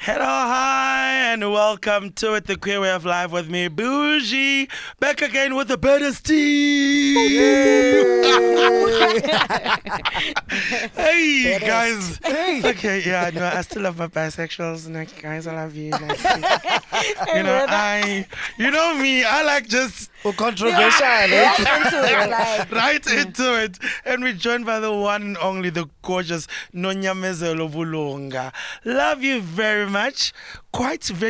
Hello, hi, and welcome to it, the queer way of life with me, Bujy, back again with the baddest tea. Hey, guys. Hey. Okay, yeah, no, I still love my bisexuals. Like, guys, I love you. Like, you know me, I like just controversial. right into it. And we're joined by the one and only, the gorgeous Nonyamezelo Bulunga. Love you very much.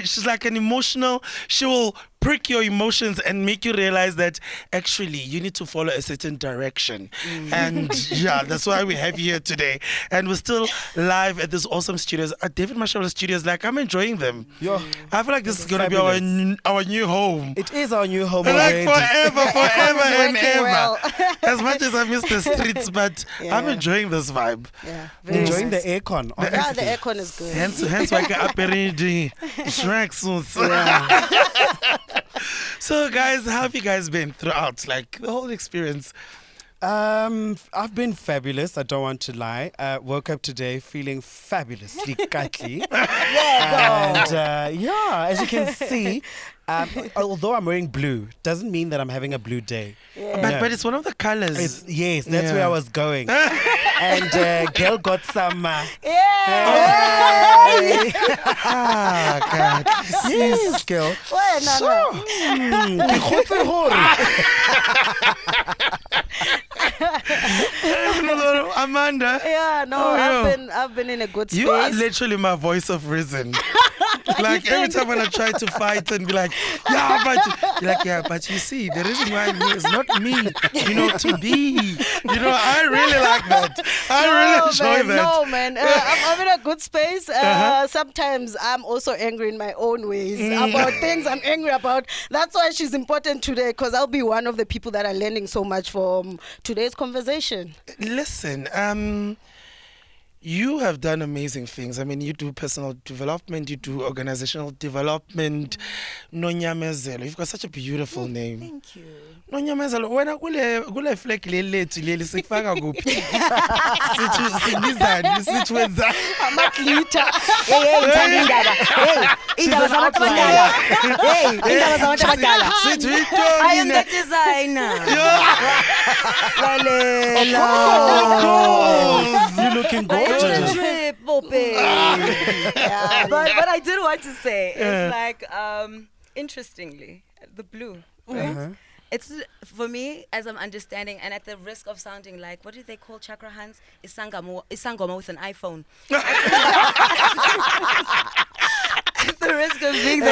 She's like an emotional, she will prick your emotions and make you realize that actually you need to follow a certain direction. And yeah, that's why we have you here today. And we're still live at this awesome studios, at David Marshall Studios. Like, I'm enjoying them. Yo, I feel like this is going to be our new home. it is our new home. Like already. forever and ever. Well. As much as I miss the streets, but I'm enjoying this vibe. Yeah, Enjoying nice. the aircon. Yeah, the obviously. aircon is good. Hence why I apparently Shrek suits. So guys, how have you guys been throughout? Like the whole experience? I've been fabulous. I don't want to lie. Woke up today feeling fabulously cuddly. And as you can see, although I'm wearing blue, doesn't mean that I'm having a blue day. Yeah. But it's one of the colors. That's Yeah. where I was going. And girl got some. God. Yes, girl. Well, no. Amanda. Yeah, no, I've been in a good space. You are literally my voice of reason. Like every time when I try to fight and be like, but you see, the reason why I'm here is not me, to be. I really like that. I really enjoy that. No, man. I'm in a good space. Sometimes I'm also angry in my own ways about things I'm angry about. That's why she's important today, because I'll be one of the people that are learning so much from today's conversation. Listen, you have done amazing things. I mean, you do personal development, you do organizational development. Nonyamezelo, you've got such a beautiful name. Thank you. Nonyamezelo, wena kule fleck lethu leli sikufaka kuphi? Sibizani, sitwenza. Amaglita. Indaba zabantu abadala. Indaba zabantu abadala. Sithi I am the itomi. designer. You're looking gorgeous. Trip, But I did want to say, it's like, interestingly, the blue, right? It's, for me, as I'm understanding, and at the risk of sounding like, what do they call Chakra hands? Isangoma with an iPhone. At the risk of being the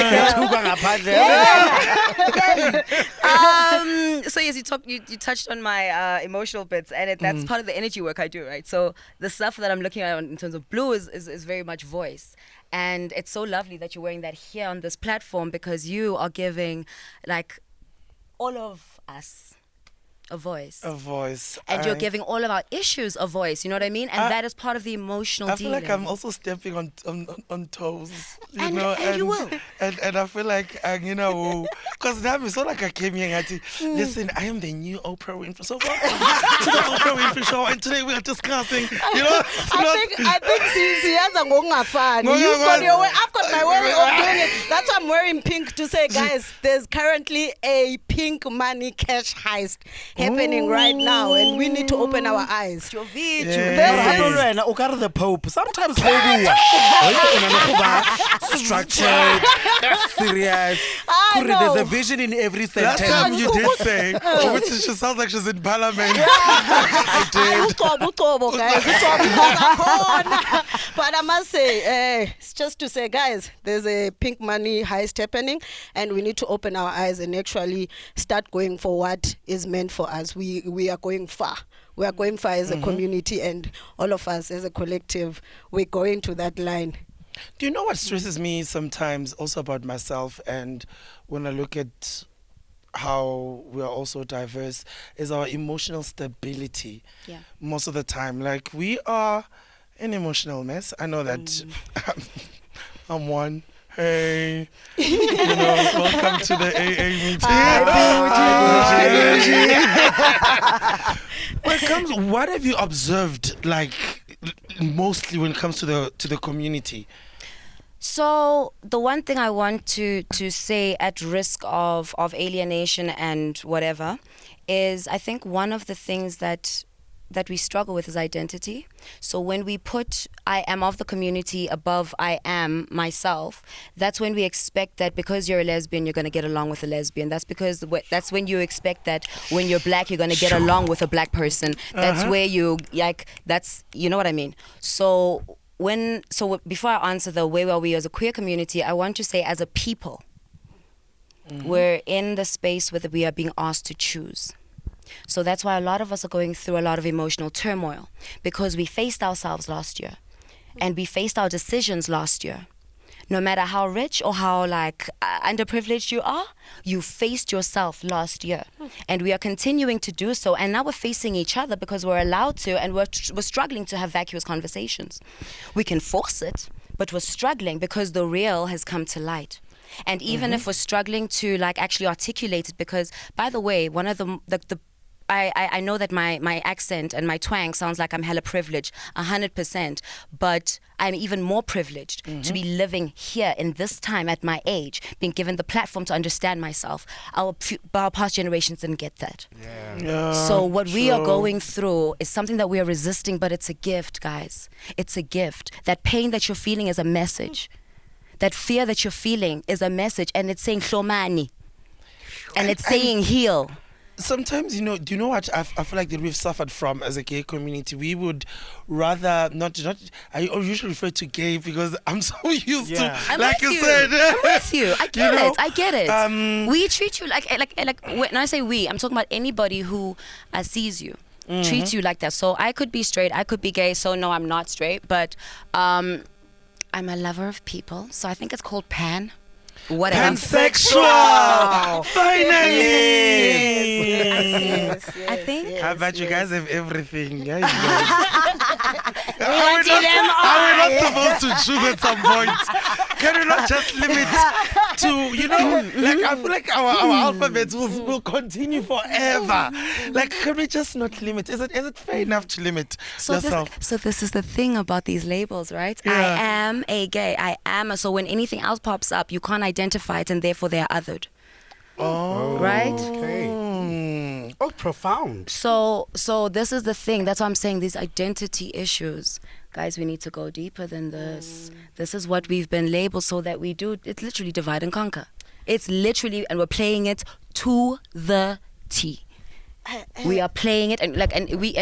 So yes, you touched on my emotional bits, and that's part of the energy work I do, right? So the stuff that I'm looking at in terms of blue is very much voice. And it's so lovely that you're wearing that here on this platform, because you are giving like all of us a voice. And you're giving all of our issues a voice, you know what I mean? And that is part of the emotional I feel dealing. like I'm also stepping on toes, And you will. And I feel like, because now it's not like I came here and listen, I am the new Oprah Winfrey. So welcome to the Oprah Winfrey Show, and today we are discussing, I think siyaza ngokungafani. You've got your way. I've got my way of doing it. That's why I'm wearing pink to say, guys, there's currently a pink money cash heist happening right now, and we need to open our eyes. The Pope. Sometimes structured, serious. There's a vision in every sentence. Last time you did say, which she sounds like she's in parliament. I did. But I must say, it's just to say, guys, there's a pink money heist happening, and we need to open our eyes and actually start going for what is meant for us. We are going far. We are going far as a community, and all of us as a collective, we're going to that line. Do you know what stresses me sometimes also about myself, and when I look at how we are also diverse, is our emotional stability. Yeah. Most of the time, like, we are an emotional mess. I know that I'm one. Hey, welcome to the AA meeting. What have you observed, like, mostly when it comes to the community? So the one thing I want to say at risk of alienation and whatever is I think one of the things that we struggle with is identity. So when we put I am of the community above I am myself, that's when we expect that because you're a lesbian, you're going to get along with a lesbian. That's when you expect that when you're black, you're going to get along with a black person. That's where you you know what I mean? So before I answer the where are we as a queer community, I want to say as a people, we're in the space where we are being asked to choose. So that's why a lot of us are going through a lot of emotional turmoil, because we faced ourselves last year and we faced our decisions last year. No matter how rich or how underprivileged you are, you faced yourself last year. And we are continuing to do so. And now we're facing each other because we're allowed to, and we're struggling to have vacuous conversations. We can force it, but we're struggling because the real has come to light. And even if we're struggling to actually articulate it, because by the way, one of the I know that my accent and my twang sounds like I'm hella privileged, 100%, but I'm even more privileged to be living here in this time at my age, being given the platform to understand myself. Our past generations didn't get that. So what we are going through is something that we are resisting, but it's a gift, guys. It's a gift. That pain that you're feeling is a message. That fear that you're feeling is a message, and it's saying Hlomani, and it's saying heal. Sometimes, do you know what I feel like that we've suffered from as a gay community? We would rather not. I usually refer to gay because I'm so used to, I'm like with you said. I'm with you. I get it. We treat you like when I say we, I'm talking about anybody who sees you. Treats you like that. So I could be straight, I could be gay. So no, I'm not straight, but I'm a lover of people. So I think it's called pan. Whatever. Pansexual! Finally! Yes. I think. How about you guys have everything? Yeah, want are we not supposed to choose at some point? Can we not just limit to, I feel like our alphabet will continue forever. Can we just not limit? Is it fair enough to limit yourself? So this is the thing about these labels, right? Yeah. I am a gay. I am a. So when anything else pops up, you can't identify it, and therefore they are othered. Oh. Right? Okay. Oh, profound. So this is the thing. That's why I'm saying these identity issues. Guys, we need to go deeper than this. This is what we've been labeled so that we do. It's literally divide and conquer. It's literally, and we're playing it to the T. We are playing it, and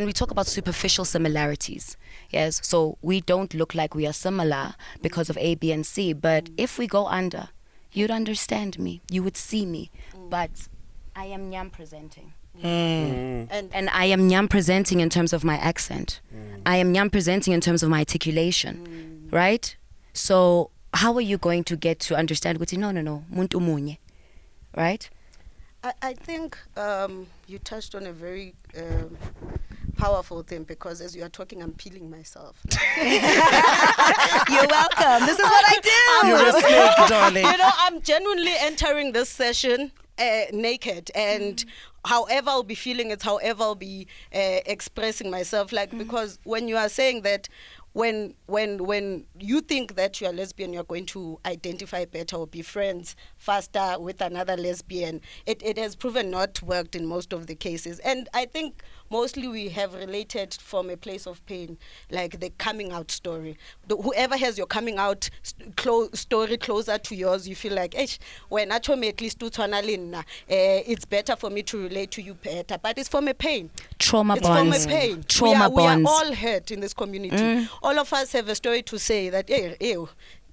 we talk about superficial similarities. Yes, so we don't look like we are similar because of A, B, and C. But if we go under, you'd understand me. You would see me. But I am Nyam presenting. And I am Nyam presenting in terms of my accent. I am Nyam presenting in terms of my articulation. Right? So how are you going to get to understand? No, muntu munye. Right? I think you touched on a very powerful thing, because as you are talking, I'm peeling myself. You're welcome. This is what I do. You're a snake, darling. I'm genuinely entering this session naked, and however I'll be feeling it, however I'll be expressing myself, because when you are saying that when you think that you are lesbian, you're going to identify better or be friends faster with another lesbian, it has proven not worked in most of the cases. And I think mostly we have related from a place of pain, like the coming out story. Whoever has your coming out story closer to yours, you feel like, when at least it's better for me to relate to you better. But it's from a pain. Trauma it's bonds. From a pain. Trauma bonds. We are all hurt in this community. All of us have a story to say that,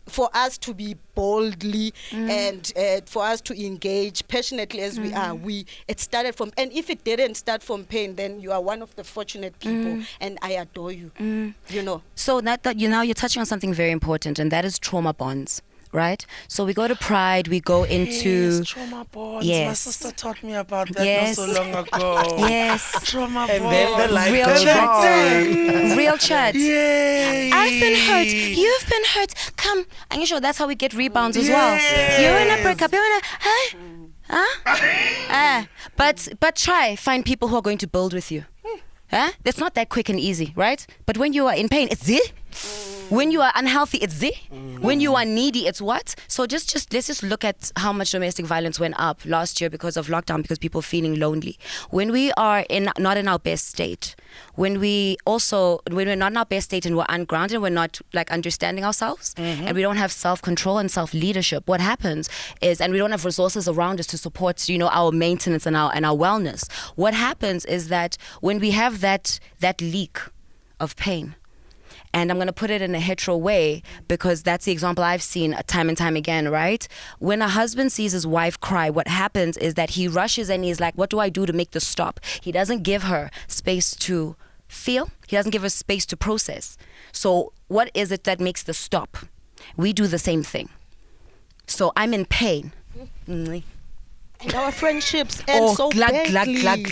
for us to be boldly and for us to engage passionately as we are, it started from, and if it didn't start from pain, then you are one of the fortunate people, and I adore you. So you're touching on something very important, and that is trauma bonds. Right? So we go to Pride, we go into... trauma bonds. Yes. My sister taught me about that Yes. not so long ago. Yes. Trauma And bonds. then the light Real goes chat. on. Real chat. Yay. I've been hurt. You've been hurt. Come. And you sure that's how we get rebounds as well. Yes. You're in a breakup. You're in a... Huh? But try. Find people who are going to build with you. It's not that quick and easy, right? But when you are in pain, it's it. When you are unhealthy, it's Z. When you are needy, it's what? So just let's just look at how much domestic violence went up last year because of lockdown, because people feeling lonely. When we are not in our best state, when we're not in our best state and we're ungrounded, we're not like understanding ourselves, and we don't have self-control and self-leadership, what happens is, and we don't have resources around us to support, our maintenance and our wellness. What happens is that when we have that leak of pain, and I'm going to put it in a hetero way because that's the example I've seen time and time again, right? When a husband sees his wife cry, what happens is that he rushes and he's like, what do I do to make this stop? He doesn't give her space to feel. He doesn't give her space to process. So what is it that makes the stop? We do the same thing. So I'm in pain. And our friendships end so badly.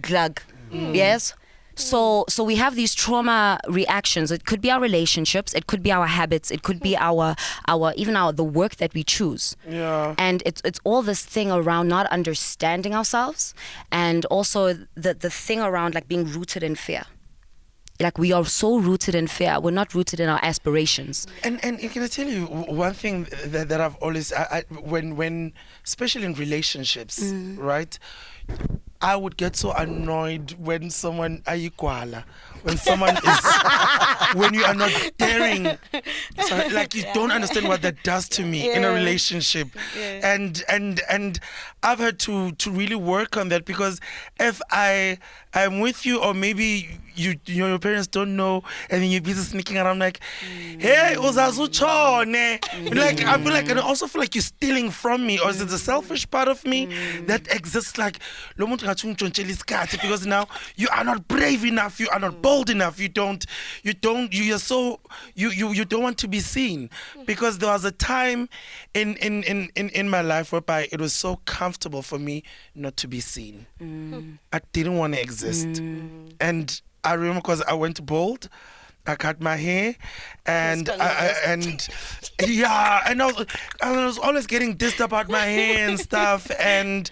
Glug. Yes? So we have these trauma reactions. It could be our relationships, it could be our habits, it could be the work that we choose. Yeah. And it's all this thing around not understanding ourselves, and also the thing around like being rooted in fear. Like we are so rooted in fear, we're not rooted in our aspirations. And can I tell you one thing that I've always when especially in relationships, right? I would get so annoyed when someone when someone is when you are not daring, so, like you don't understand what that does to me in a relationship, and I've had to really work on that, because if I'm with you, or maybe your parents don't know, and then you're busy sneaking around like, hey, uzazuchone, like I feel like, and I also feel like you're stealing from me, or is it the selfish part of me that exists? Like, because now you are not brave enough, you are not bold enough, you don't want to be seen, because there was a time in my life whereby it was so comfortable for me not to be seen. I didn't want to exist, and I remember because I went bald. I cut my hair, and I was always getting dissed about my hair and stuff, and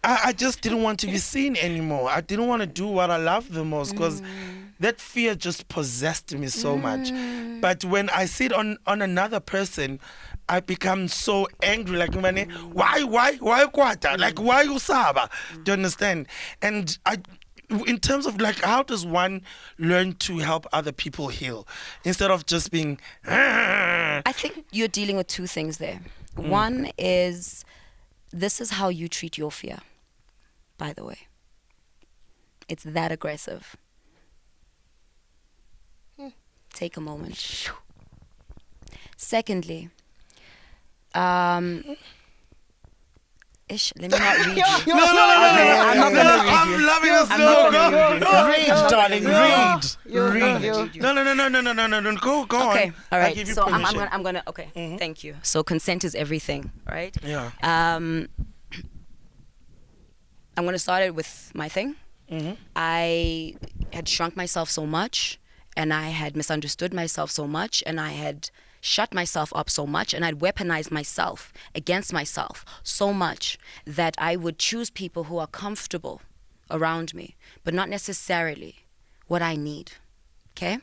I just didn't want to be seen anymore. I didn't want to do what I loved the most, because that fear just possessed me so much. But when I see it on another person, I become so angry. Like, why kwata? Like, why usaba? Do you understand? And in terms of like, how does one learn to help other people heal instead of just being? I think you're dealing with two things there. One is, this is how you treat your fear. By the way, it's that aggressive. Take a moment. Secondly, let me not read you. No, I'm not gonna read I'm you. loving this. I'm not gonna read you. Read, darling, read. No. Go on. Okay, all right. I give you So permission. I'm gonna. Okay, thank you. So consent is everything, right? Yeah. I'm gonna start it with my thing. I had shrunk myself so much, and I had misunderstood myself so much, and I had shut myself up so much, and I'd weaponized myself against myself so much that I would choose people who are comfortable around me, but not necessarily what I need. Okay?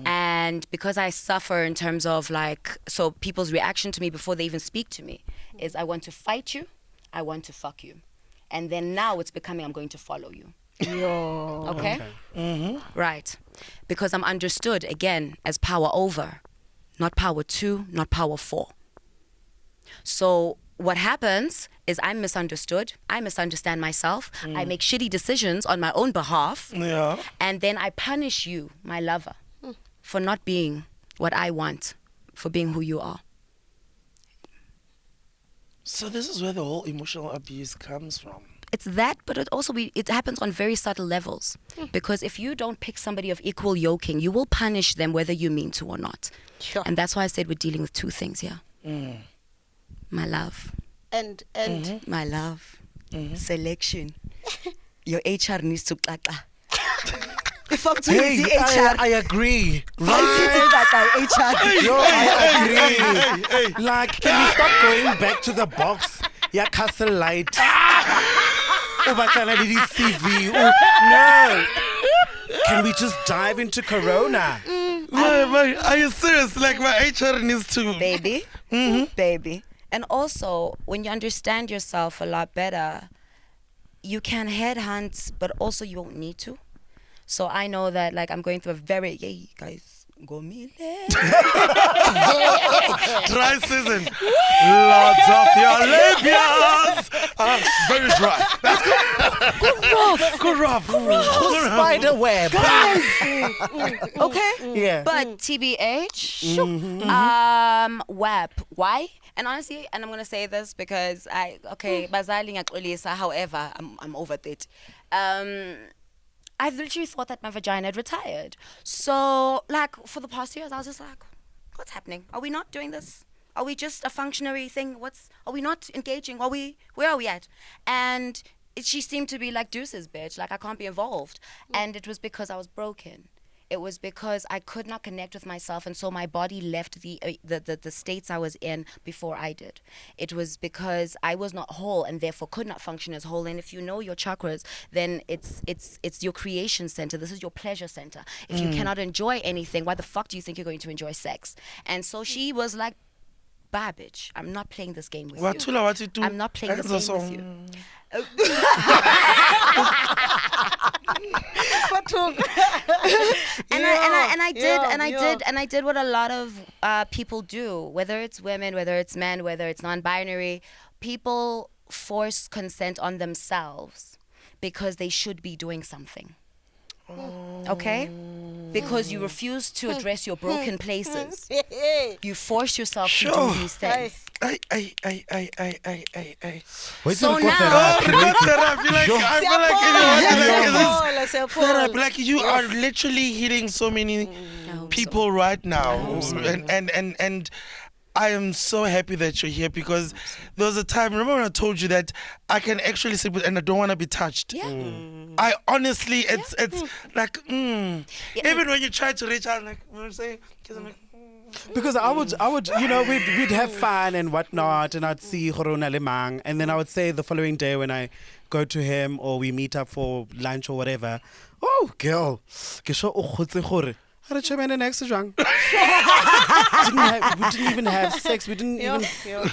And because I suffer in terms of like, so people's reaction to me before they even speak to me is, I want to fight you, I want to fuck you. And then now it's becoming, I'm going to follow you. Okay? Right. Because I'm understood, again, as power over, not power to, not power for. So what happens is I'm misunderstood. I misunderstand myself. I make shitty decisions on my own behalf. Yeah. And then I punish you, my lover, for not being what I want, for being who you are. So this is where the whole emotional abuse comes from. It's that, but it happens on very subtle levels. Because if you don't pick somebody of equal yoking, you will punish them whether you mean to or not. Sure. And that's why I said we're dealing with two things here. My love. And My love. Selection. Your HR needs to Hey, I agree. HR. Yo, I agree. Like, can we stop going back to the box? Yeah, castle light. CV. No. Can we just dive into Corona? I Are you serious? Like my HR needs to. Baby. Baby. And also, when you understand yourself a lot better, you can headhunt, but also you won't need to. So I know that, like, I'm going through a very, yay, guys, go me Dry season. Lots of your labias. Very dry. That's good rough. Spider web. Okay? Yeah. But TBH, WAP. Why? And honestly, and I'm going to say this because bazali ngiyaxolisa, however, I'm over it. I literally thought that my vagina had retired. So, like, for the past years, I was just like, what's happening? Are we not doing this? Are we just a functionary thing? Are we not engaging? Where are we at? And she seemed to be like, deuces, bitch. Like, I can't be involved. And it was because I was broken. It was because I could not connect with myself, and so my body left the states I was in before I did. It was because I was not whole and therefore could not function as whole. And if you know your chakras, then it's your creation center. This is your pleasure center. If you cannot enjoy anything, why the fuck do you think you're going to enjoy sex? And so she was like, bye, bitch. I'm not playing this game with you. I'm not playing this game with you. And I did what a lot of people do, whether it's women, whether it's men, whether it's non-binary. People force consent on themselves because they should be doing something. Okay? Because you refuse to address your broken places. You force yourself to do these things. So now, like you are literally hitting so many people right now, and I am so happy that you're here, because there was a time, remember when I told you that I can actually sleep with and I don't want to be touched? Yeah. I honestly, it's like, even when you try to reach out, like, what I'm saying, I'm like, because I would, we'd have fun and whatnot, and I'd see Corona Lemang, and then I would say the following day when I go to him or we meet up for lunch or whatever, oh, girl, we didn't even have sex. We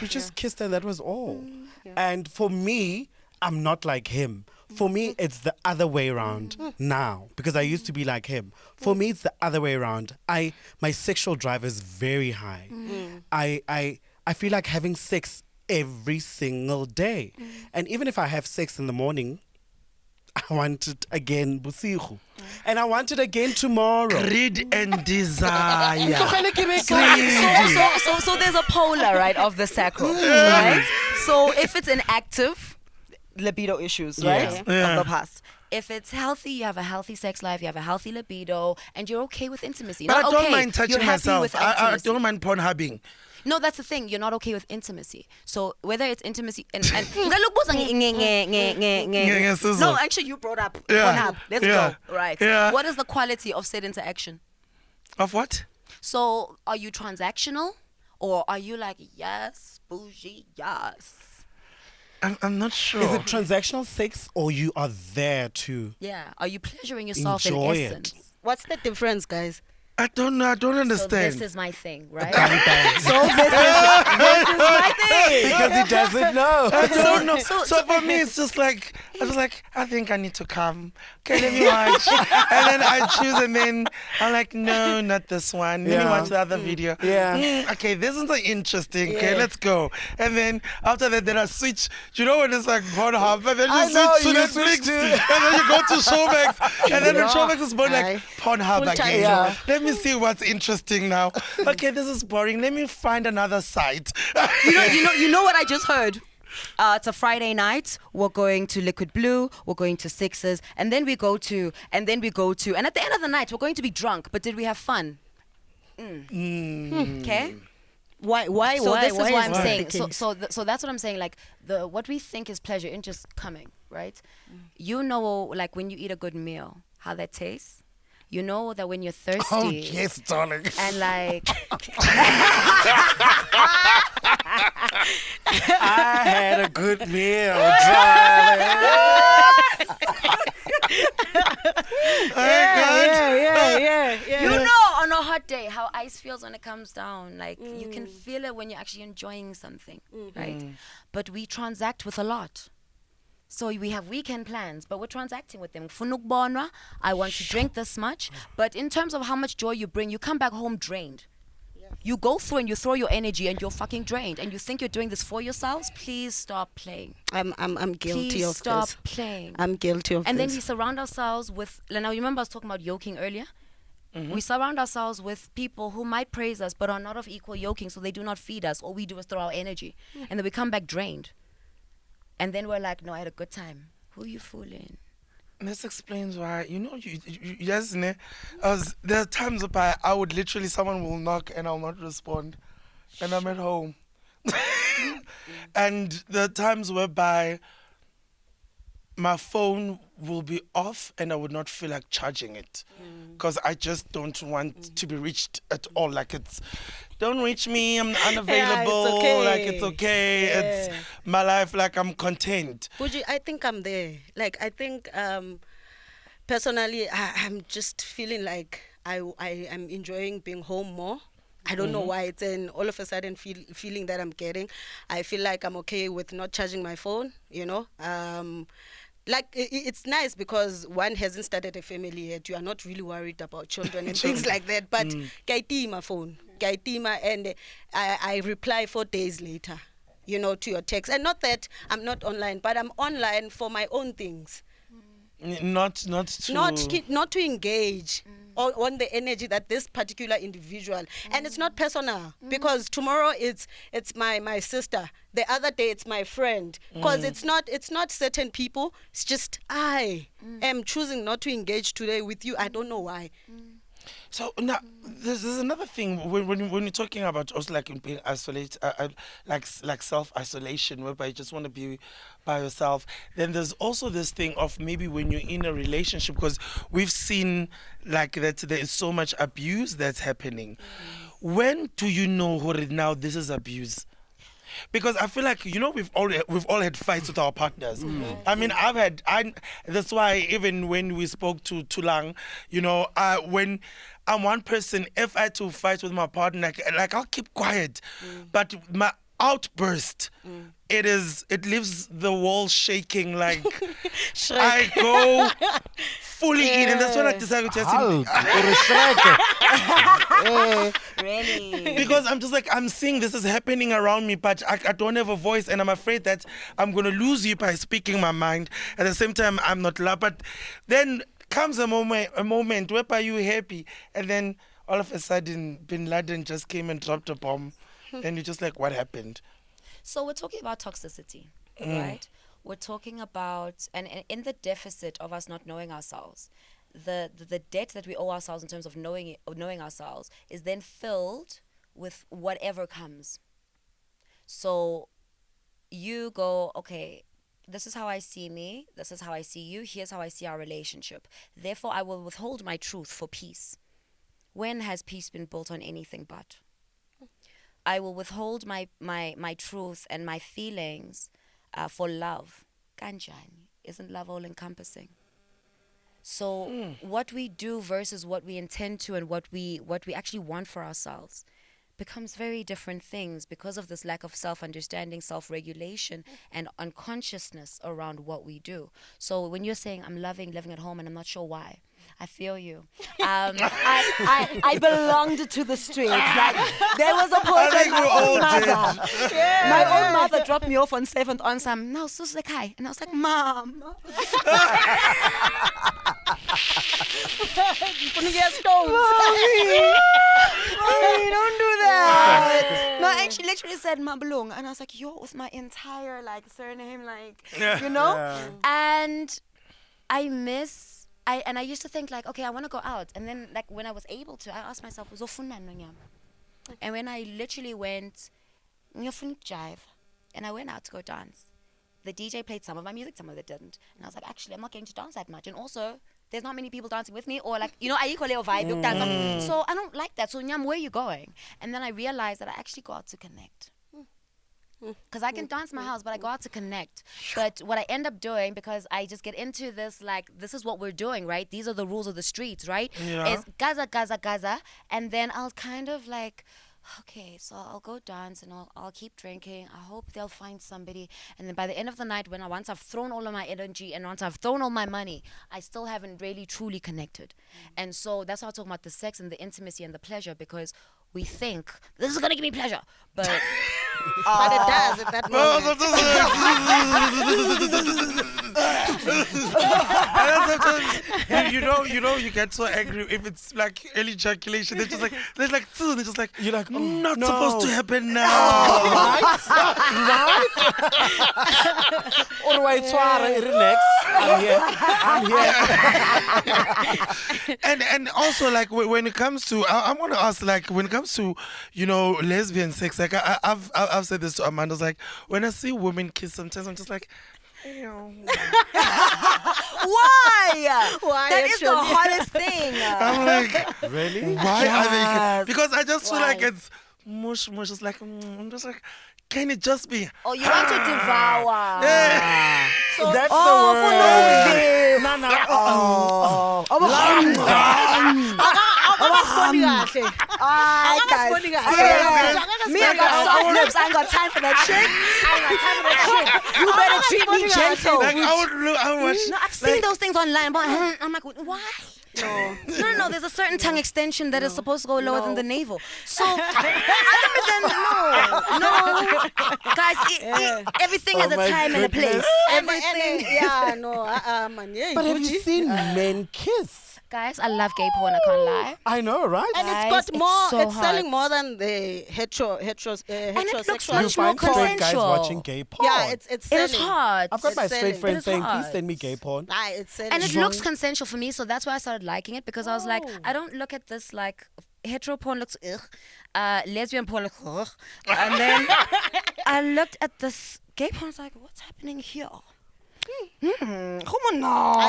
just kissed and that was all. And for me, I'm not like him. For me, it's the other way around now, because I used to be like him. For me, it's the other way around. My sexual drive is very high. I feel like having sex every single day. And even if I have sex in the morning, I want it again, busiku. And I want it again tomorrow. Greed and desire. So there's a polar, right, of the sacral, right? So if it's inactive, libido issues, right, of the past. If it's healthy, you have a healthy sex life, you have a healthy libido, and you're okay with intimacy. But not I don't mind touching you're happy myself. with I intimacy. don't mind porn hubbing. No, that's the thing. You're not okay with intimacy. So whether it's intimacy and no, actually you brought up Pornhub. Let's go. Right. Yeah. What is the quality of said interaction? Of what? So are you transactional, or are you like, yes, bougie, yes? I'm not sure. Is it transactional sex, or you are there to Are you pleasuring yourself in enjoy essence? it? What's the difference, guys? I don't know. I don't understand. So this is my thing, right? So this is my thing. Because he doesn't know. I don't know. So for me, it's just like, I think I need to come. Okay, let me watch. And then I choose, and then I'm like, no, not this one. Let me watch the other video. Yeah. Okay, this one's interesting. Okay, let's go. And then after that, then I switch. You know when it's like Pornhub, and then you switch to Netflix, and then you go to Showmax, and then the Showmax is more like Pornhub again. Yeah. Let me see what's interesting now. Okay, this is boring. Let me find another site. You know what I just heard? It's a Friday night. We're going to Liquid Blue. We're going to Sixes, and then we go to, and at the end of the night, we're going to be drunk. But did we have fun? Okay. Why? So this is why what I'm that saying. the case? So that's what I'm saying. Like what we think is pleasure in just coming, right? You know, like when you eat a good meal, how that tastes. You know that when you're thirsty. Oh, yes, darling. And like. I had a good meal, darling. Yeah. You know, on a hot day, how ice feels when it comes down. Like you can feel it when you're actually enjoying something, right? But we transact with a lot. So we have weekend plans, but we're transacting with them. I want to drink this much, but in terms of how much joy you bring, you come back home drained. You go through and you throw your energy and you're fucking drained, and you think you're doing this for yourselves. Please stop playing. I'm guilty Please of stop this. playing. I'm guilty of And this. then we surround ourselves with, now you remember I was talking about yoking earlier? We surround ourselves with people who might praise us but are not of equal yoking, so they do not feed us. All we do is throw our energy. And then we come back drained. And then we're like, no, I had a good time. Who are you fooling? This explains why, you yes, there are times where I would literally, someone will knock and I'll not respond. And I'm at home. And there are times whereby my phone will be off and I would not feel like charging it. Because I just don't want to be reached at all. Like don't reach me, I'm unavailable. it's okay. Like it's okay. Yeah. It's my life, like I'm content. Bujy, I think I'm there. Like, I think personally, I'm just feeling like I am enjoying being home more. I don't know why it's an all of a sudden feeling that I'm getting. I feel like I'm okay with not charging my phone, Like, it's nice because one hasn't started a family yet. You are not really worried about children and things like that. But my phone, and I reply 4 days later, to your text. And not that I'm not online, but I'm online for my own things. Not to engage on the energy that this particular individual, and it's not personal, because tomorrow it's my sister, the other day it's my friend, because it's not certain people, it's just I am choosing not to engage today with you. I don't know why. So now, there's another thing when you're talking about also like being isolated, like self-isolation, whereby you just want to be by yourself. Then there's also this thing of maybe when you're in a relationship, because we've seen like that there is so much abuse that's happening. When do you know now this is abuse? Because I feel like we've all had fights with our partners. I mean, that's why even when we spoke to Tulang, when I'm one person, if I had to fight with my partner, like I'll keep quiet, but my outburst, it leaves the wall shaking. Like I go fully in, and that's when I decided to Really? Because I'm just like, I'm seeing this is happening around me, but I don't have a voice, and I'm afraid that I'm going to lose you by speaking my mind. At the same time, I'm not loud. But then comes a moment whereby you're happy, and then all of a sudden, Bin Laden just came and dropped a bomb, and you're just like, what happened? So we're talking about toxicity, right? We're talking about, and in the deficit of us not knowing ourselves, the debt that we owe ourselves in terms of knowing ourselves is then filled with whatever comes. So you go, okay, this is how I see me, this is how I see you, here's how I see our relationship. Therefore, I will withhold my truth for peace. When has peace been built on anything but? I will withhold my truth and my feelings for love. Kanjani. Isn't love all encompassing? So what we do versus what we intend to and what we actually want for ourselves becomes very different things because of this lack of self-understanding, self-regulation, and unconsciousness around what we do. So when you're saying, I'm loving living at home and I'm not sure why, I feel you. I belonged to the streets. Like, there was a point when my own mother dropped me off on 7th on some, no, Susekai. And I was like, Mom. Mommy, don't do that. No, and she literally said Mabulung. And I was like, yo, with my entire surname, And I used to think okay, I want to go out. And then when I was able to, I asked myself, and when I literally went, jive, and I went out to go dance. The DJ played some of my music, some of it didn't. And I was like, actually, I'm not getting to dance that much. And also, there's not many people dancing with me, or I equally vibe dance. So I don't like that. So Nyam, where are you going? And then I realized that I actually got to connect. Because I can dance in my house, but I go out to connect. But what I end up doing, because I just get into this, like, this is what we're doing, right? These are the rules of the streets, right? Yeah. Is Gaza, Gaza, Gaza. And then I'll kind of like, okay, so I'll go dance and I'll keep drinking. I hope they'll find somebody. And then by the end of the night, once I've thrown all of my energy and once I've thrown all my money, I still haven't really truly connected. And so that's why I talk about the sex and the intimacy and the pleasure, because we think this is gonna give me pleasure, but But it does at that moment. you get so angry if it's like early ejaculation. They're just like, they're just like, You're like, not no. supposed to happen now. Right? All the way to relax. I'm here. And also, like, when it comes to, I want to ask, like, when it comes to, lesbian sex, like, I've said this to Amanda, like, when I see women kiss, sometimes I'm just like, why? Why That is the actually? hardest thing. I'm like, Really? why are they? Yes. Because I just feel like Why? it's mush. It's like, I'm just like, can it just be? Oh, you want to devour. Yeah. So, That's Oh, the word. for no No. Akakasiboni kahle. Akakasiboni kahle. Me, I got soft lips. I ain't got time for that shit. You better treat me gentle. Like, I would watch. No, I've seen those things online, but I'm like, why? No. There's a certain tongue extension that is supposed to go lower than the navel. So, other than no, guys, everything has a my time and a place. goodness. Everything. Yeah, no, man. Yeah, But have you Bujy. seen men kiss? Guys, I love gay porn. I can't lie. I know, right? And Guys, it's got it's more. so It's selling hot. more than the looks heterosexual. You much more find straight guys consensual. watching gay porn. Yeah, it's It selling. is hot. I've got my It's straight selling. friend It is saying, hot. please send me gay porn. Ah, it's selling. And it looks consensual for me, so that's why I started liking it, because I was like, Oh. I don't look at this like hetero porn looks ugh, lesbian porn looks ugh. And then I looked at this gay porn, I was like, what's happening here? Come on now.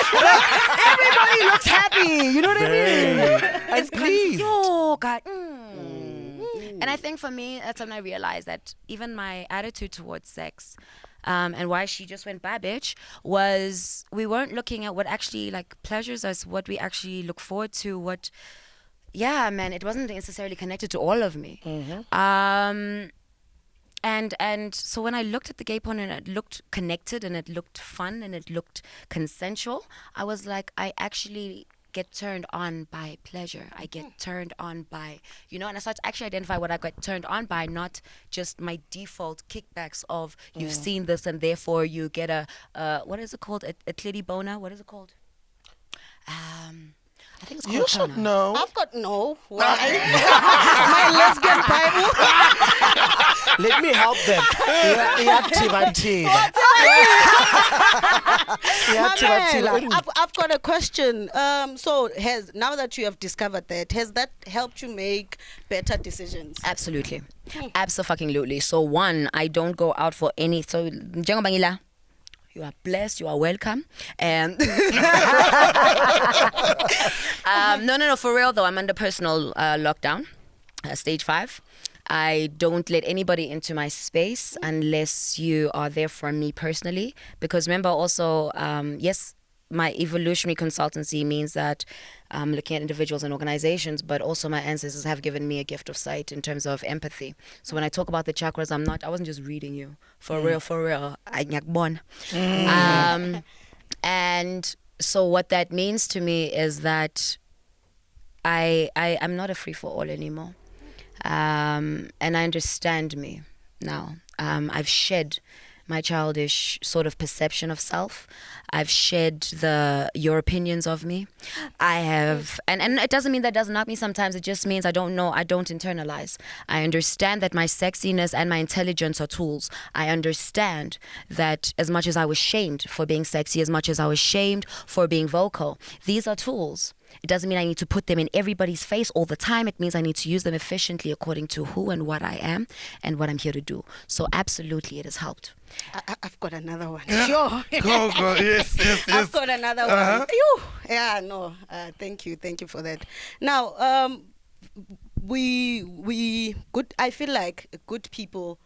Everybody looks happy. You know what I mean? And please. Yo, God. And I think for me, that's when I realized that even my attitude towards sex, and why she just went bye, bitch, was we weren't looking at what actually like pleasures us, what we actually look forward to, what. Yeah, man, it wasn't necessarily connected to all of me. And so when I looked at the gay porn and it looked connected and it looked fun and it looked consensual, I was like, I actually get turned on by pleasure. I get turned on by, and I start to actually identify what I got turned on by, not just my default kickbacks of you've seen this and therefore you get a, what is it called? A clitty boner? What is it called? I think it's called You should boner. know. I've got no. Why? My lesbian Bible. Let me help them. Activism. Mamela, I've got a question. So now that you have discovered that, has that helped you make better decisions? Absolutely. Absolutely. So one, I don't go out for any. So Njengobangila, you are blessed. You are welcome. And no. For real though, I'm under personal lockdown, stage 5. I don't let anybody into my space unless you are there for me personally. Because remember also, yes, my evolutionary consultancy means that I'm looking at individuals and organizations, but also my ancestors have given me a gift of sight in terms of empathy. So when I talk about the chakras, I wasn't just reading you. For real. I'm born. And so what that means to me is that I'm not a free-for-all anymore. And I understand me now. I've shed my childish sort of perception of self. I've shed your opinions of me. I have, and it doesn't mean that doesn't knock me sometimes. It just means I don't internalize. I understand that my sexiness and my intelligence are tools. I understand that as much as I was shamed for being sexy, as much as I was shamed for being vocal, these are tools. It doesn't mean I need to put them in everybody's face all the time. It means I need to use them efficiently according to who and what I am and what I'm here to do. So absolutely, it has helped. I've got another one. Sure. Go. Yes. I've got another one. Phew. Yeah, no. Thank you for that. Now, we good. I feel like good people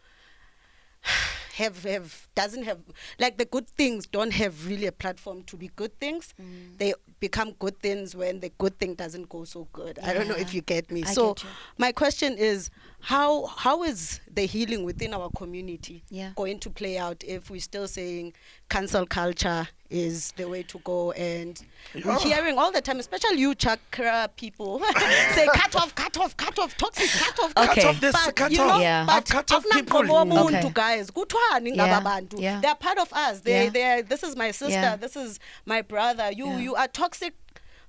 doesn't have, like, the good things don't have really a platform to be good things. They become good things when the good thing doesn't go so good. I don't know if you get me. I So get you. my question is, how is the healing within our community going to play out if we're still saying cancel culture is the way to go, and we're hearing all the time, especially you Chakra people, say cut off, toxic, cut off. Okay. Cut off this, But, cut you off. know, Yeah. but I've cut off people. okay. Okay. Guys, kuthwani Yeah. ngababantu. Yeah. They're part of us. This is my sister. Yeah. This is my brother. Yeah. You are toxic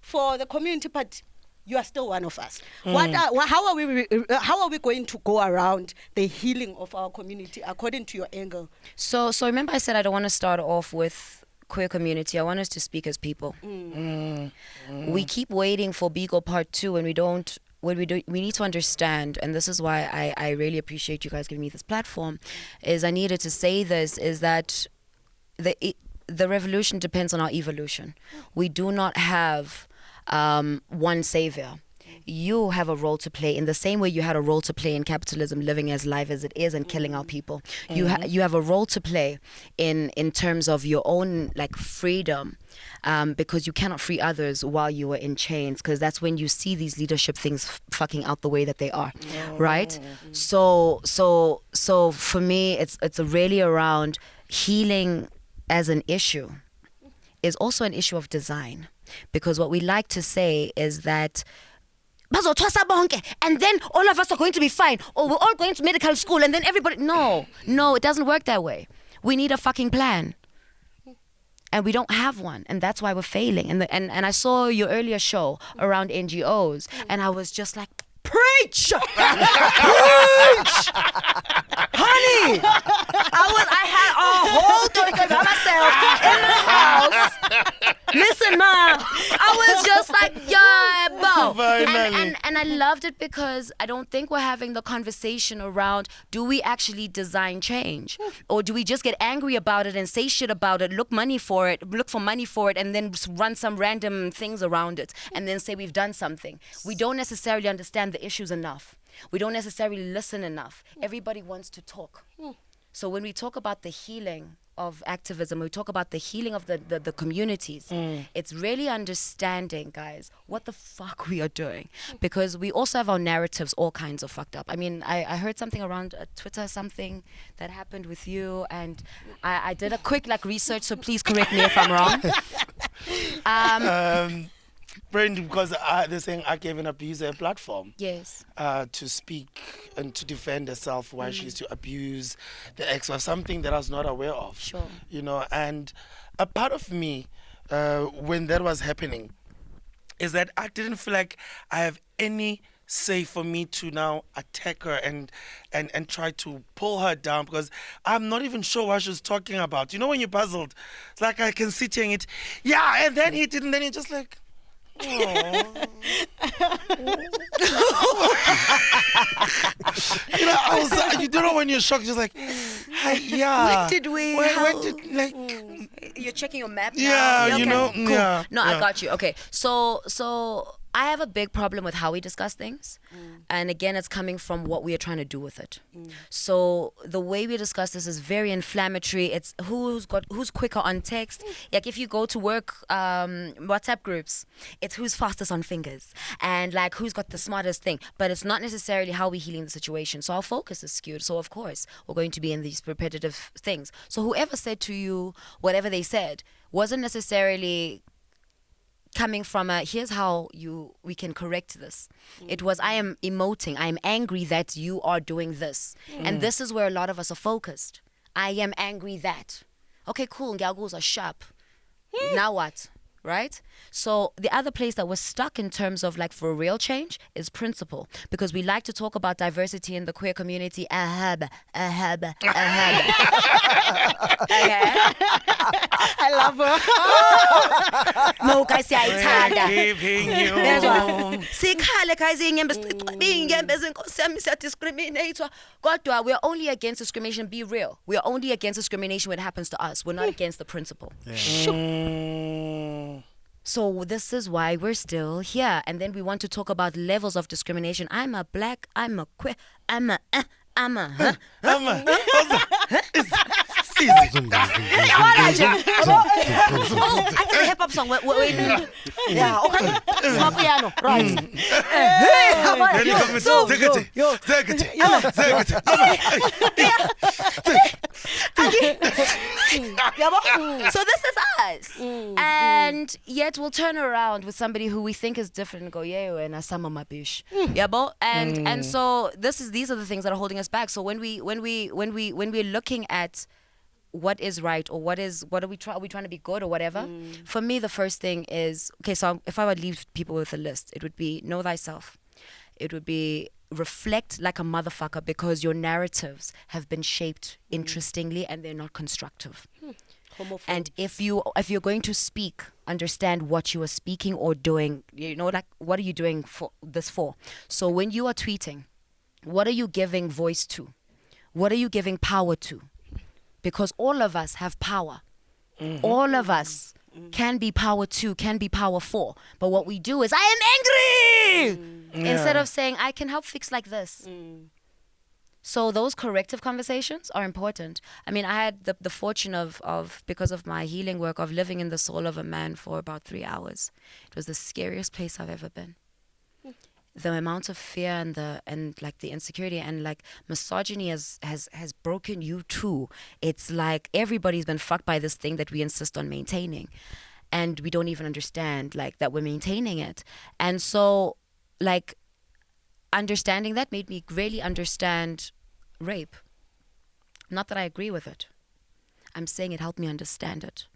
for the community, but you are still one of us. How are we going to go around the healing of our community according to your angle? So remember I said I don't want to start off with queer community. I want us to speak as people. We keep waiting for Bigo part 2 and we don't. What we do, we need to understand, and this is why I really appreciate you guys giving me this platform, is I needed to say this, is that the revolution depends on our evolution. We do not have one savior. You have a role to play in the same way you had a role to play in capitalism, living as life as it is and killing our people. You have a role to play in terms of your own, like, freedom, because you cannot free others while you are in chains, because that's when you see these leadership things fucking out the way that they are, right? So for me, it's really around healing as an issue is also an issue of design, because what we like to say is that and then all of us are going to be fine, or we're all going to medical school and then everybody. No, it doesn't work that way. We need a fucking plan, and we don't have one, and that's why we're failing. And I saw your earlier show around NGOs, and I was just like, preach, preach, honey. I had a whole day by myself in my house. Listen, ma, I was just like, yeah, bo. And I loved it because I don't think we're having the conversation around, do we actually design change? Or do we just get angry about it and say shit about it, look for money for it, and then run some random things around it, and then say we've done something? We don't necessarily understand the issues enough. We don't necessarily listen enough. Everybody wants to talk. So when we talk about the healing of activism, we talk about the healing of the communities, it's really understanding, guys, what the fuck we are doing, because we also have our narratives all kinds of fucked up. I mean, I heard something around Twitter, something that happened with you, and I did a quick research, so please correct me if I'm wrong. Brandon, because they're saying I gave an abuser a platform. Yes. To speak and to defend herself while she used to abuse the ex of something that I was not aware of. Sure. You know, and a part of me, when that was happening, is that I didn't feel like I have any say for me to now attack her and try to pull her down, because I'm not even sure what she's talking about. You know, when you're puzzled, it's like I can sit here and it, yeah, and then he didn't, then you're just like, you know, you don't know when you're shocked, just like, hey, yeah. Where did like? You're checking your map now? Yeah, Okay, you know, cool. yeah. No, yeah. I got you. Okay, so I have a big problem with how we discuss things, and again, it's coming from what we are trying to do with it. So the way we discuss this is very inflammatory. It's who's quicker on text. Like if you go to work WhatsApp groups, it's who's fastest on fingers and like who's got the smartest thing. But it's not necessarily how we're healing the situation. So our focus is skewed. So of course we're going to be in these repetitive things. So whoever said to you whatever they said wasn't necessarily coming from a here's how we can correct this. It was I am emoting, I am angry that you are doing this, and this is where a lot of us are focused. I am angry that, okay, cool, ngiyakuzwa, sharp, now what, right? So the other place that we're stuck in terms of like for real change is principle, because we like to talk about diversity in the queer community. Okay. I love her. No, guys, siyayithanda. Giving you Sikhale guys, iy'nyembezi zenkosi yami siyadiscriminatwa. Kodwa we are only against discrimination. Be real. We are only against discrimination when it happens to us. We're not against the principle. So this is why we're still here. And then we want to talk about levels of discrimination. I'm a black, I'm a queer, I'm a Easy. Oh, I did a hip hop song. Wait. Yeah, okay. Small piano, right. Then you come with Zekete. So this is us. And yet we'll turn around with somebody who we think is different and go, yeah, and asama mabish. And so these are the things that are holding us back. So when we're looking at what is right or are we trying to be good or whatever, for me the first thing is, okay, so if I would leave people with a list, it would be know thyself. It would be reflect like a motherfucker, because your narratives have been shaped interestingly and they're not constructive. And if you're going to speak, understand what you are speaking or doing. Like, what are you doing for? So when you are tweeting, what are you giving voice to? What are you giving power to? Because all of us have power. All of us can be power to, can be power for. But what we do is, I am angry! Instead of saying, I can help fix like this. So those corrective conversations are important. I mean, I had the fortune of, because of my healing work, of living in the soul of a man for about 3 hours. It was the scariest place I've ever been. The amount of fear and the insecurity and like misogyny has broken you too. It's like everybody's been fucked by this thing that we insist on maintaining, and we don't even understand like that we're maintaining it. And so like understanding that made me really understand rape. Not that I agree with it. I'm saying it helped me understand it.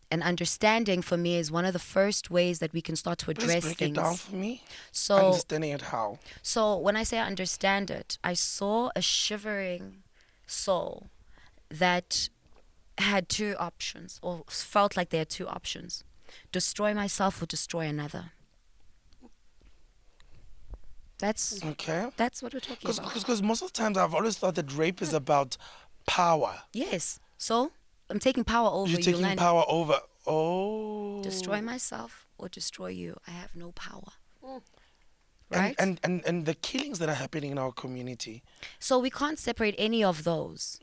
And understanding for me is one of the first ways that we can start to address Please break things. it down for me. So Understanding it how? So when I say I understand it, I saw a shivering soul that had two options, or felt like they had two options: destroy myself or destroy another. That's okay. That's what we're talking about. Because most of the times I've always thought that rape is about power. Yes. So I'm taking power over You're you. taking power over. Oh. Destroy myself or destroy you. I have no power. Right? And the killings that are happening in our community. So we can't separate any of those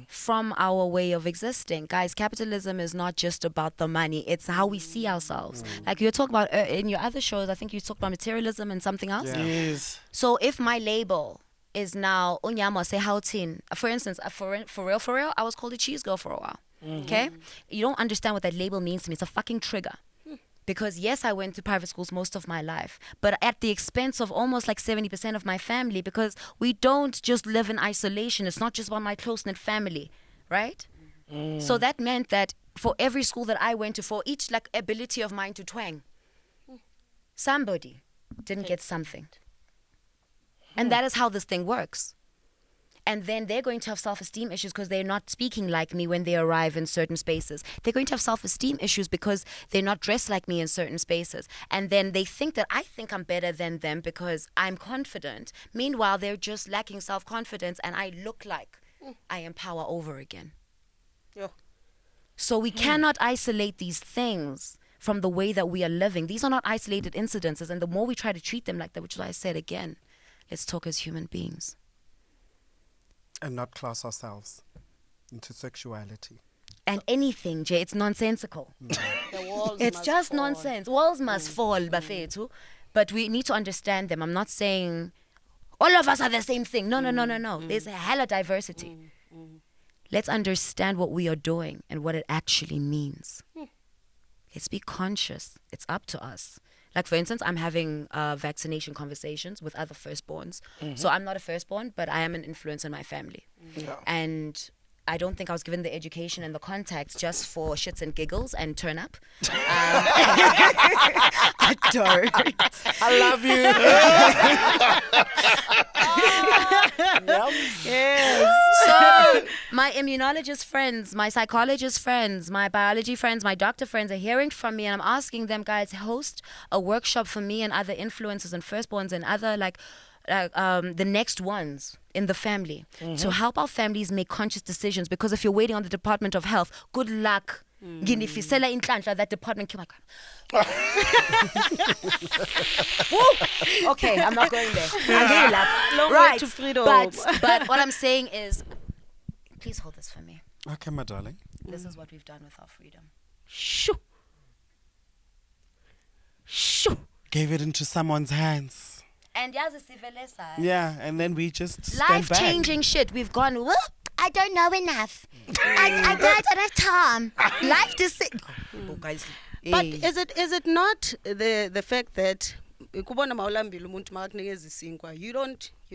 from our way of existing. Guys, capitalism is not just about the money. It's how we see ourselves. Like you're talking about in your other shows, I think you talked about materialism and something else. Yeah. Yes. So if my label is now Onyama Sehautin, for instance, for real, I was called a cheese girl for a while. Okay? You don't understand what that label means to me. It's a fucking trigger. Because yes, I went to private schools most of my life, but at the expense of almost like 70% of my family, because we don't just live in isolation. It's not just about my close-knit family, right? So that meant that for every school that I went to, for each like ability of mine to twang, somebody didn't get something. And that is how this thing works. And then they're going to have self-esteem issues because they're not speaking like me when they arrive in certain spaces. They're going to have self-esteem issues because they're not dressed like me in certain spaces. And then they think that I think I'm better than them because I'm confident. Meanwhile, they're just lacking self-confidence and I look like I am power over again. Yeah. So we cannot isolate these things from the way that we are living. These are not isolated incidences. And the more we try to treat them like that, which is why I said again, let's talk as human beings. And not class ourselves into sexuality. And anything, Jay, it's nonsensical. The walls It's must just fall. nonsense. Walls must fall, bafethu. But we need to understand them. I'm not saying all of us are the same thing. No. There's a hella diversity. Let's understand what we are doing and what it actually means. Let's be conscious. It's up to us. Like, for instance, I'm having vaccination conversations with other firstborns. So I'm not a firstborn, but I am an influence in my family. Yeah. And I don't think I was given the education and the contacts just for shits and giggles and turn up. I don't. I love you. Yes. So my immunologist friends, my psychologist friends, my biology friends, my doctor friends are hearing from me, and I'm asking them, guys, host a workshop for me and other influencers and firstborns and other the next ones in the family to help our families make conscious decisions. Because if you're waiting on the Department of Health, good luck Nginifisela inhlanhla that department came like. Woo! Okay, I'm not going there. Long way Right. to freedom. But what I'm saying is, please hold this for me. Okay, my darling. This is what we've done with our freedom. Shoo. Shoo. Gave it into someone's hands. And yazi sivelesa. Yeah, and then we just stand back. Life-changing shit. We've gone, whoop, I don't know enough. I don't have time. Life just... Oh, guys. But is it not the fact that kubona mawulambile umuntu makakunikeza isinkwa, you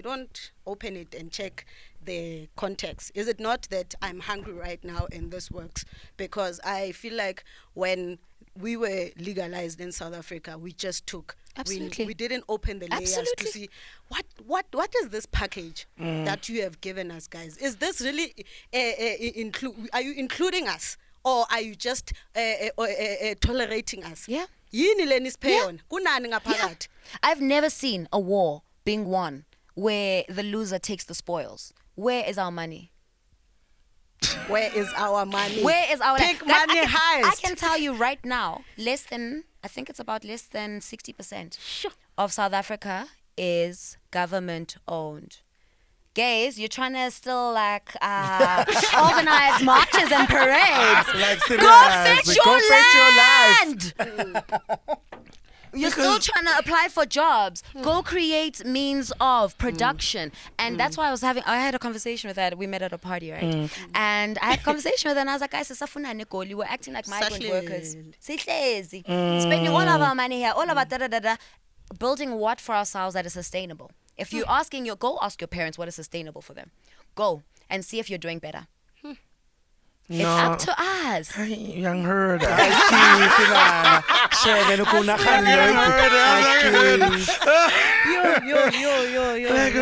don't open it and check the context? Is it not that I'm hungry right now and this works? Because I feel like when we were legalized in South Africa, we just took. Absolutely. We didn't open the layers to see what is this package that you have given us, guys? Is this really are you including us, or are you just tolerating us? Yeah. Yini leni siphe Yeah. yona? Kunani ngaphakathi? I've never seen a war being won where the loser takes the spoils. Where is our money? Where is our money? Where is our Take Guys, money I highest. can tell you right now, I think it's about less than 60% of South Africa is government owned. Gays, you're trying to still like organize marches and parades. Like, Go fetch go your fetch your land. You're still trying to apply for jobs. Go create means of production. And that's why I had a conversation with her. We met at a party, right? And I had a conversation with her and I was like, guys, we're acting like migrant workers. Spending all of our money here, all of our da-da-da-da. Building what for ourselves that is sustainable? If you're asking go ask your parents what is sustainable for them. Go and see if you're doing better. It's up to us. Young herd. Like,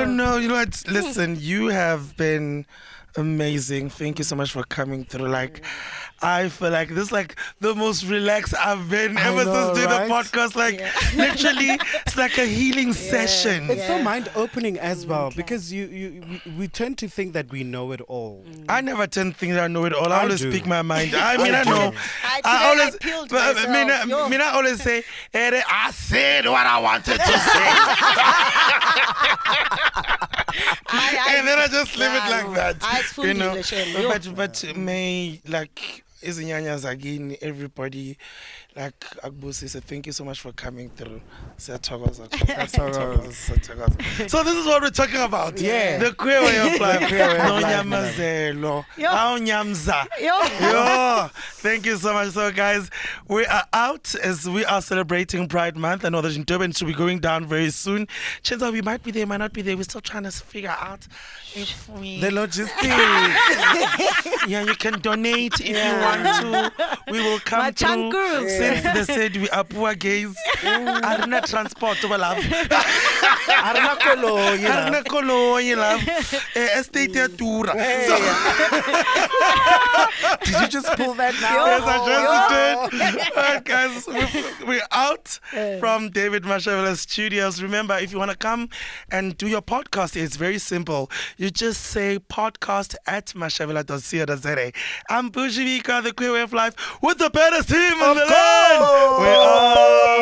no, you know what? Listen, you have been amazing. Thank you so much for coming through. Like, I feel like this is like the most relaxed I've been ever since doing the podcast. Like, literally, it's like a healing session. It's so mind-opening as well, because we tend to think that we know it all. I never tend to think that I know it all. I always do. speak my mind. I mean, I know. I always, peeled but myself. Yo. I always say, I said what I wanted to say. And then I just leave it like that. You know, but may like izinyanyas again, everybody. Like Agbusi said, thank you so much for coming through. So this is what we're talking about. Yeah. The queer way of life. No life, nyamazelo. Yo. Ao nyamza. Yo. Thank you so much. So guys, we are out as we are celebrating Pride Month. I know that in Durban should be going down very soon. Chances are we might be there, might not be there. We're still trying to figure out if we... The logistics. Yeah, you can donate if you want to. We will come through. Since they said we are poor gays, arena transport to love. Arena Kolo, you love. Estate tour. Did you just pull that now? Yes, I just did. Alright, guys, we're out from David Mashavela's studios. Remember, if you want to come and do your podcast, it's very simple. You just say podcast@mashavela.co.za. I'm Bujy, the queer way of life, with the better team in the land. We're